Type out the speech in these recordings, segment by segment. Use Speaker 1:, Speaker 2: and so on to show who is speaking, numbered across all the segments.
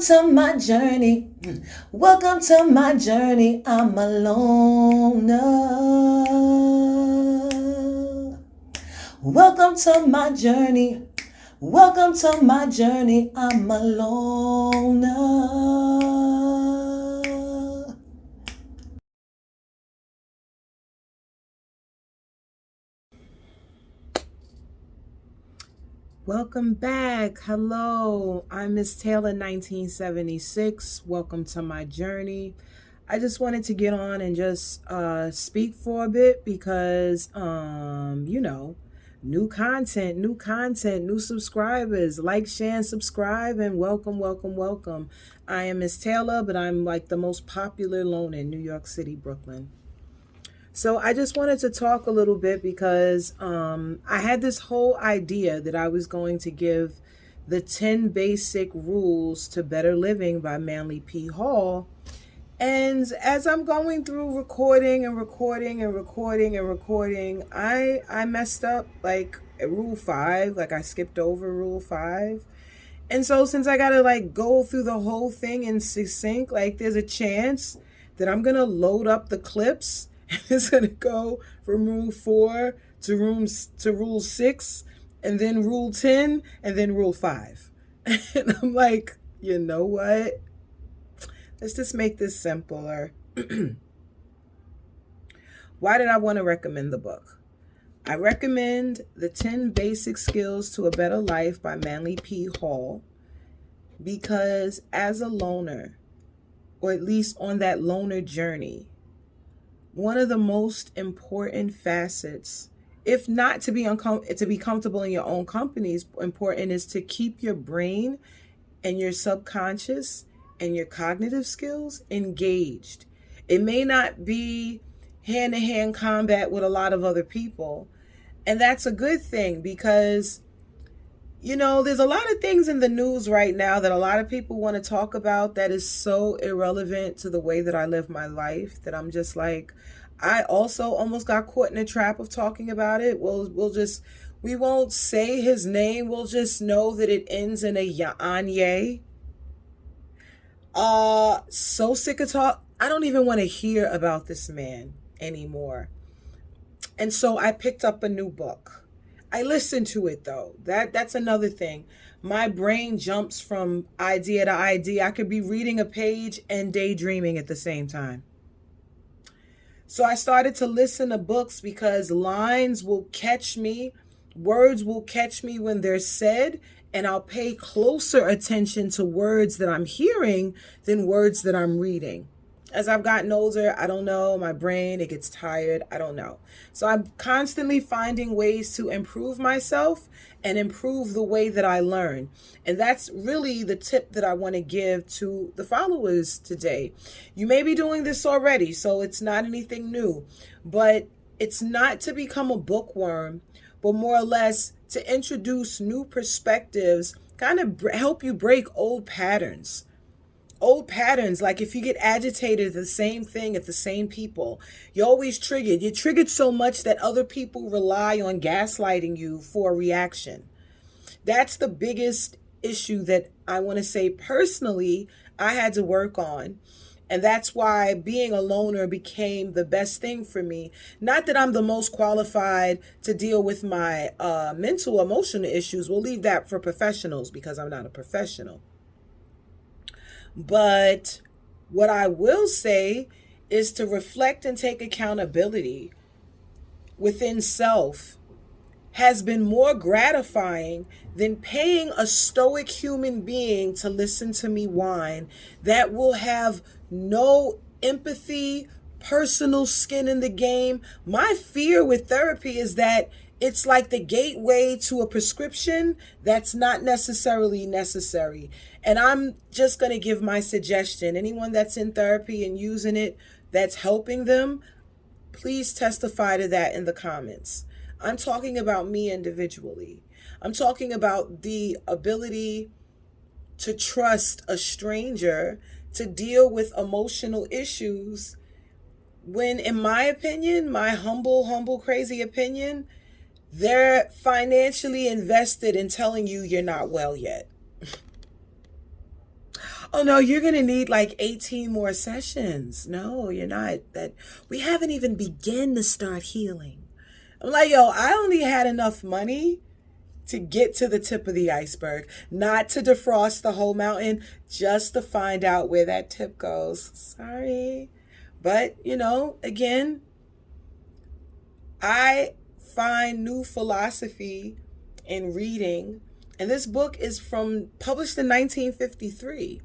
Speaker 1: to my journey. Welcome to my journey. I'm a loner. Welcome to my journey. Welcome to my journey. I'm a loner. Welcome back. Hello, I'm Miss Taylor 1976. Welcome to my journey. I just wanted to get on and just speak for a bit because new content, new subscribers. Like, share, and subscribe, and welcome. I am Miss Taylor, but I'm like the most popular loner in New York City, Brooklyn. So I just wanted to talk a little bit because I had this whole idea that I was going to give the 10 basic rules to better living by Manly P. Hall. And as I'm going through recording, I messed up like rule 5, like I skipped over rule 5. And so since I got to like go through the whole thing in succinct, like there's a chance that I'm going to load up the clips. It's going to go from rule 4 to rule 6, and then rule 10, and then rule 5. And I'm like, you know what? Let's just make this simpler. Why did I want to recommend the book? I recommend The 10 Basic Skills to a Better Life by Manly P. Hall because as a loner, or at least on that loner journey, one of the most important facets, if not to be comfortable in your own company, is important, is to keep your brain and your subconscious and your cognitive skills engaged. It may not be hand-to-hand combat with a lot of other people, and that's a good thing because there's a lot of things in the news right now that a lot of people want to talk about that is so irrelevant to the way that I live my life that I'm just like, I also almost got caught in a trap of talking about it. We won't say his name. We'll just know that it ends in a Anye. So sick of talk. I don't even want to hear about this man anymore. And so I picked up a new book. I listened to it though. That's another thing. My brain jumps from idea to idea. I could be reading a page and daydreaming at the same time. So I started to listen to books because lines will catch me, words will catch me when they're said, and I'll pay closer attention to words that I'm hearing than words that I'm reading. As I've gotten older, I don't know, my brain, it gets tired, I don't know. So I'm constantly finding ways to improve myself and improve the way that I learn. And that's really the tip that I want to give to the followers today. You may be doing this already, so it's not anything new, but it's not to become a bookworm, but more or less to introduce new perspectives, kind of help you break old patterns. Old patterns, like if you get agitated at the same thing, at the same people, you're always triggered. You're triggered so much that other people rely on gaslighting you for a reaction. That's the biggest issue that I want to say personally I had to work on. And that's why being a loner became the best thing for me. Not that I'm the most qualified to deal with my mental, emotional issues. We'll leave that for professionals because I'm not a professional. But what I will say is to reflect and take accountability within self has been more gratifying than paying a stoic human being to listen to me whine that will have no empathy, personal skin in the game. My fear with therapy is that it's like the gateway to a prescription that's not necessarily necessary. And I'm just going to give my suggestion. Anyone that's in therapy and using it that's helping them, please testify to that in the comments. I'm talking about me individually. I'm talking about the ability to trust a stranger to deal with emotional issues when, in my opinion, my humble, crazy opinion, they're financially invested in telling you you're not well yet. Oh no, you're going to need like 18 more sessions. No, you're not. That we haven't even begun to start healing. I'm like, yo, I only had enough money to get to the tip of the iceberg, not to defrost the whole mountain, just to find out where that tip goes. Sorry. But, again, I find new philosophy in reading, and this book is published in 1953.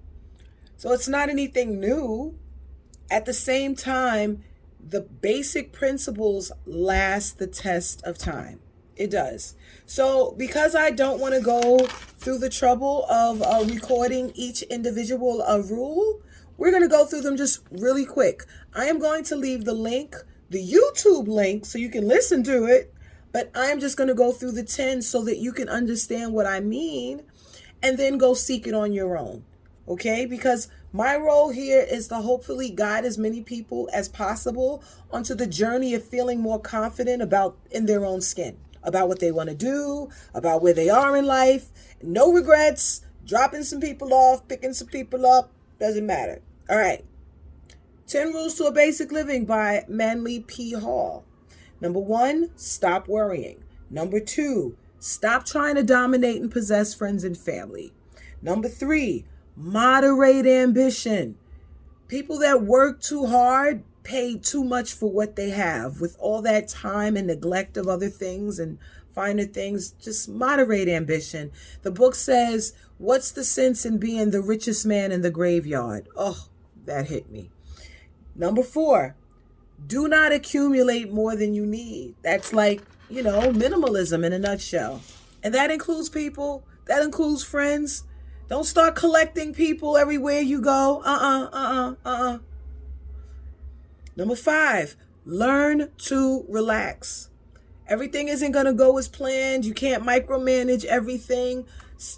Speaker 1: So it's not anything new. At the same time, the basic principles last the test of time. It does. So because I don't want to go through the trouble of recording each individual rule, we're going to go through them just really quick. I am going to leave the link, the YouTube link, so you can listen to it. But I'm just going to go through the 10 so that you can understand what I mean and then go seek it on your own. Okay? Because my role here is to hopefully guide as many people as possible onto the journey of feeling more confident in their own skin, about what they want to do, about where they are in life. No regrets, dropping some people off, picking some people up, doesn't matter. All right. 10 Rules to a Basic Living by Manly P. Hall. Number 1, stop worrying. Number 2, stop trying to dominate and possess friends and family. Number 3, moderate ambition. People that work too hard pay too much for what they have. With all that time and neglect of other things and finer things, just moderate ambition. The book says, what's the sense in being the richest man in the graveyard? Oh, that hit me. Number 4, do not accumulate more than you need. That's like, minimalism in a nutshell. And that includes people. That includes friends. Don't start collecting people everywhere you go. Number 5, learn to relax. Everything isn't going to go as planned. You can't micromanage everything.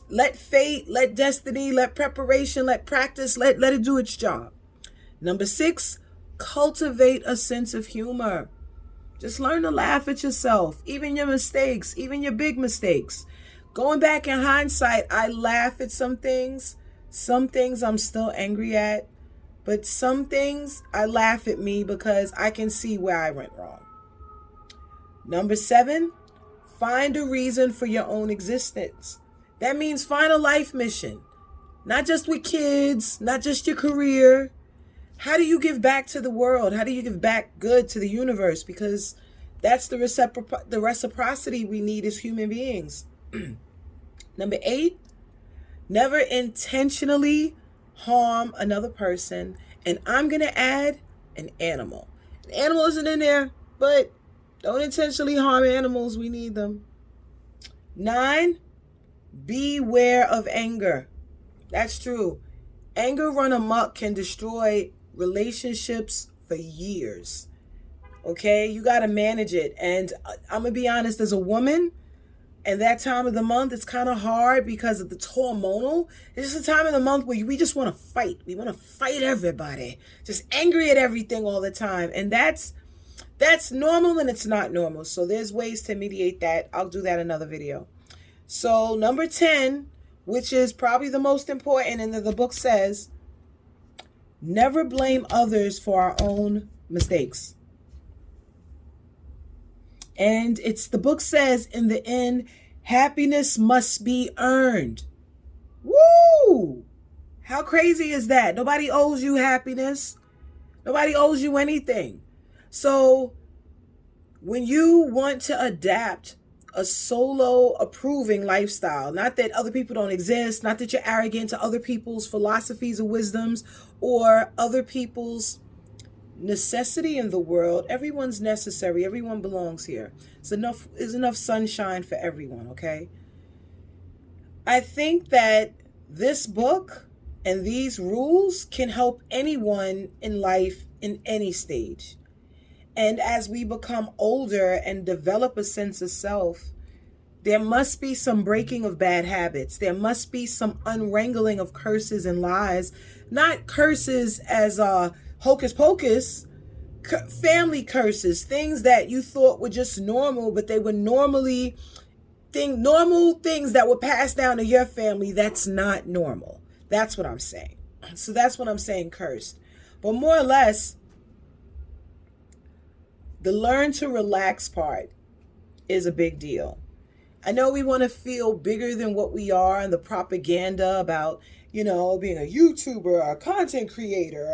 Speaker 1: Let fate, let destiny, let preparation, let practice, let it do its job. Number 6, cultivate a sense of humor. Just learn to laugh at yourself, even your mistakes, even your big mistakes. Going back in hindsight, I laugh at some things. Some things I'm still angry at. But some things I laugh at me because I can see where I went wrong. Number 7, find a reason for your own existence. That means find a life mission. Not just with kids, not just your career. How do you give back to the world? How do you give back good to the universe? Because that's the reciprocity we need as human beings. Number 8, never intentionally harm another person. And I'm going to add an animal. An animal isn't in there, but don't intentionally harm animals. We need them. 9, beware of anger. That's true. Anger run amok can destroy relationships for years. Okay? You got to manage it. And I'm going to be honest, as a woman, and that time of the month, it's kind of hard because of the hormonal. It's just a time of the month where we just want to fight. We want to fight everybody. Just angry at everything all the time. And that's normal and it's not normal. So there's ways to mediate that. I'll do that in another video. So number 10, which is probably the most important, and the book says, never blame others for our own mistakes. And the book says, in the end, happiness must be earned. Woo! How crazy is that? Nobody owes you happiness. Nobody owes you anything. So when you want to adapt a solo approving lifestyle, not that other people don't exist, not that you're arrogant to other people's philosophies or wisdoms or other people's necessity in the world. Everyone's necessary. Everyone belongs here. There's enough sunshine for everyone, okay? I think that this book and these rules can help anyone in life in any stage. And as we become older and develop a sense of self, there must be some breaking of bad habits. There must be some unwrangling of curses and lies. Not curses as hocus pocus, family curses, things that you thought were just normal, but they were normal things that were passed down to your family. That's not normal. That's what I'm saying. So that's what I'm saying, cursed. But more or less, the learn to relax part is a big deal. I know we want to feel bigger than what we are, and the propaganda about, being a YouTuber or a content creator.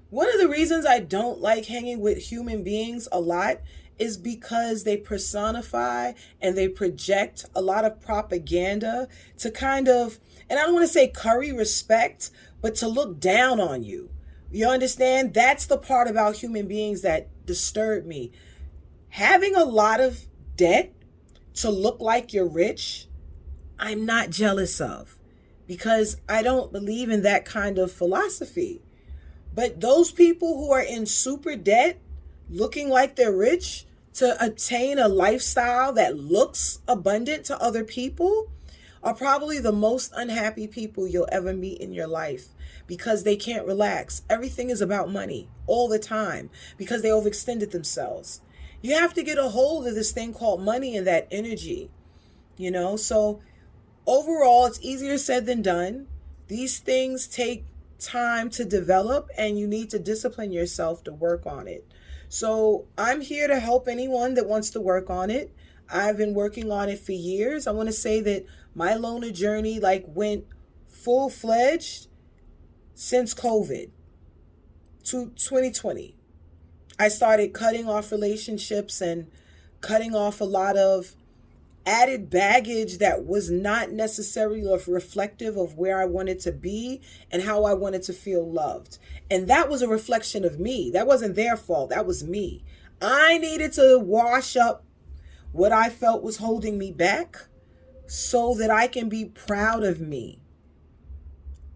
Speaker 1: One of the reasons I don't like hanging with human beings a lot is because they personify and they project a lot of propaganda to kind of, and I don't want to say curry respect, but to look down on you. You understand? That's the part about human beings that disturb me. Having a lot of debt to look like you're rich, I'm not jealous of, because I don't believe in that kind of philosophy. But those people who are in super debt, looking like they're rich to obtain a lifestyle that looks abundant to other people, are probably the most unhappy people you'll ever meet in your life, because they can't relax. Everything is about money all the time because they overextended themselves. You have to get a hold of this thing called money and that energy, So overall, it's easier said than done. These things take time to develop, and you need to discipline yourself to work on it. So I'm here to help anyone that wants to work on it. I've been working on it for years. I want to say that my loner journey went full-fledged since COVID to 2020. I started cutting off relationships and cutting off a lot of added baggage that was not necessarily reflective of where I wanted to be and how I wanted to feel loved. And that was a reflection of me. That wasn't their fault. That was me. I needed to wash up what I felt was holding me back so that I can be proud of me.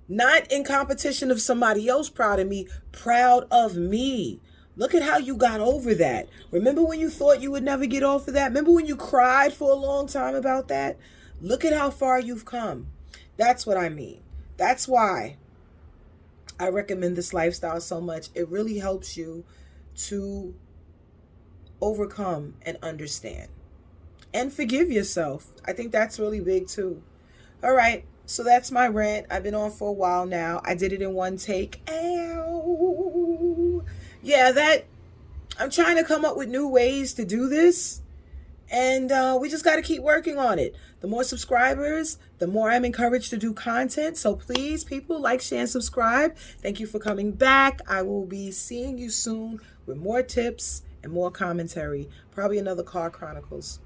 Speaker 1: Not in competition of somebody else proud of me, proud of me. Look at how you got over that. Remember when you thought you would never get over that? Remember when you cried for a long time about that? Look at how far you've come. That's what I mean. That's why I recommend this lifestyle so much. It really helps you to overcome and understand and forgive yourself. I think that's really big too. All right. So that's my rant. I've been on for a while now. I did it in one take. Ow. Yeah, I'm trying to come up with new ways to do this. And we just got to keep working on it. The more subscribers, the more I'm encouraged to do content. So please, people, like, share, and subscribe. Thank you for coming back. I will be seeing you soon with more tips and more commentary. Probably another Car Chronicles.